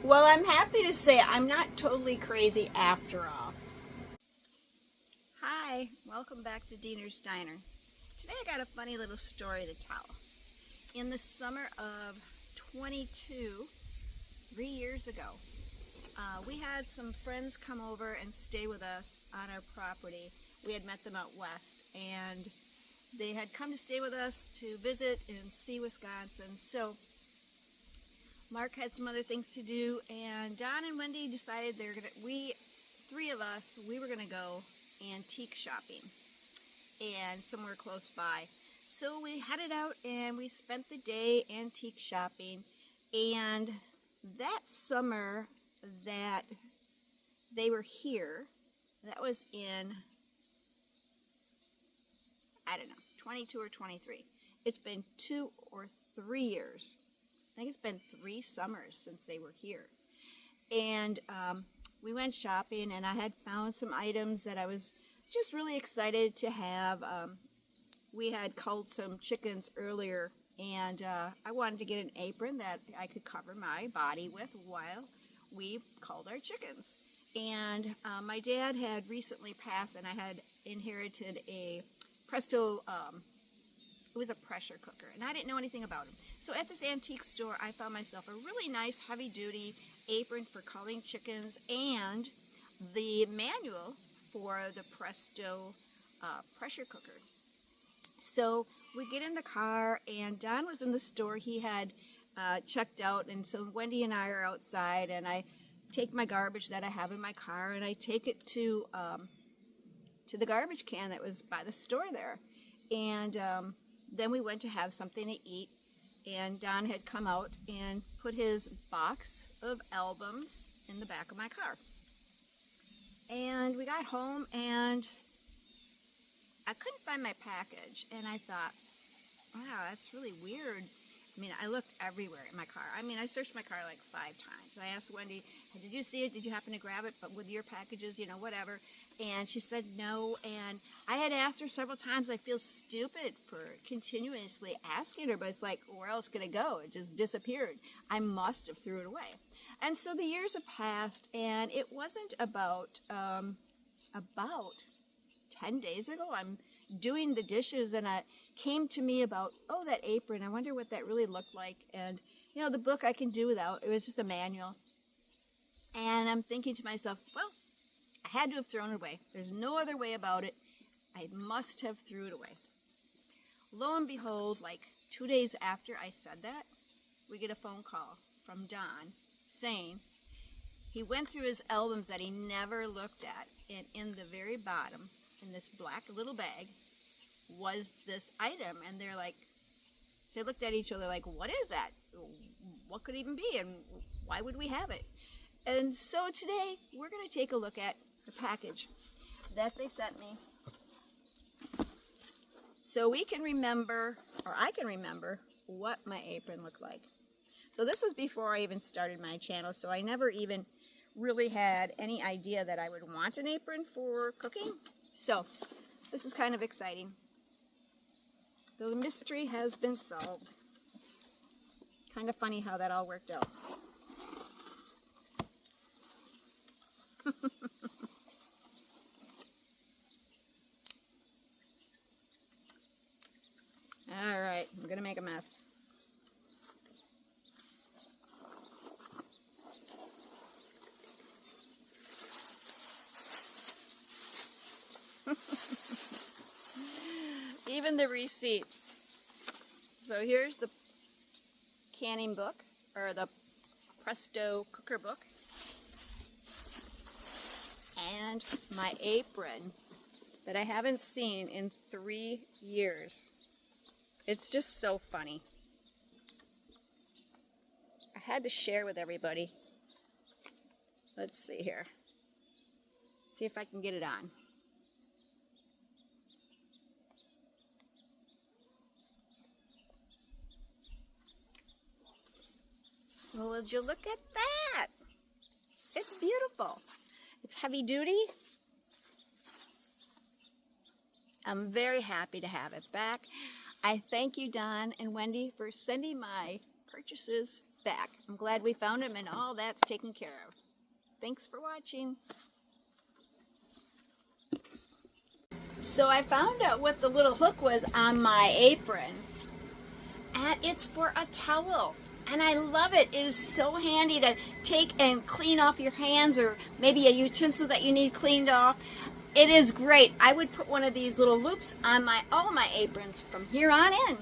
Well, I'm happy to say I'm not totally crazy after all. Hi, welcome back to Diener's Diner. Today I got a funny little story to tell. In the summer of 22, 3 years ago, we had some friends come over and stay with us on our property. We had met them out west, and they had come to stay with us to visit and see Wisconsin. So Mark had some other things to do, and Don and Wendy decided we three of us, we were gonna go antique shopping and somewhere close by. So we headed out and we spent the day antique shopping. And that summer that they were here, that was in, I don't know, 22 or 23. It's been 2 or 3 years. I think it's been 3 summers since they were here. And we went shopping, and I had found some items that I was just really excited to have. We had culled some chickens earlier, and I wanted to get an apron that I could cover my body with while we culled our chickens. And my dad had recently passed, and I had inherited a Presto, it was a pressure cooker, and I didn't know anything about them. So at this antique store, I found myself a really nice heavy-duty apron for culling chickens and the manual for the Presto pressure cooker. So we get in the car, and Don was in the store. He had checked out, and so Wendy and I are outside, and I take my garbage that I have in my car, and I take it to the garbage can that was by the store there. And then we went to have something to eat, and Don had come out and put his box of albums in the back of my car. And we got home, and I couldn't find my package, and I thought, wow, that's really weird. I mean, I looked everywhere in my car. I mean, I searched my car like 5 times. I asked Wendy, did you see it? Did you happen to grab it? But with your packages, you know, whatever. And she said no. And I had asked her several times. I feel stupid for continuously asking her, but it's like, where else could it go? It just disappeared. I must have threw it away. And so the years have passed, and it wasn't about 10 days ago, I'm doing the dishes, and it came to me about, oh, that apron, I wonder what that really looked like. And you know, the book I can do without, it was just a manual. And I'm thinking to myself, well, I had to have thrown it away. There's no other way about it. I must have threw it away. Lo and behold, like 2 days after I said that, we get a phone call from Don saying he went through his albums that he never looked at, and in the very bottom, in this black little bag, was this item. And they're like, they looked at each other like, what is that? What could it even be? And why would we have it? And so today we're going to take a look at the package that they sent me, so we can remember, or I can remember, what my apron looked like. So this is before I even started my channel, so I never even really had any idea that I would want an apron for cooking. So this is kind of exciting. The mystery has been solved. Kind of funny how that all worked out. All right, I'm gonna make a mess. Even the receipt. So here's the canning book, or the Presto cooker book, and my apron that I haven't seen in 3 years. It's just so funny. I had to share with everybody. Let's see here. See if I can get it on. Well, would you look at that? It's beautiful. It's heavy duty. I'm very happy to have it back. I thank you, Don and Wendy, for sending my purchases back. I'm glad we found him and all that's taken care of. Thanks for watching. So I found out what the little hook was on my apron, and it's for a towel. And I love it. It is so handy to take and clean off your hands, or maybe a utensil that you need cleaned off. It is great. I would put one of these little loops on all my aprons from here on in.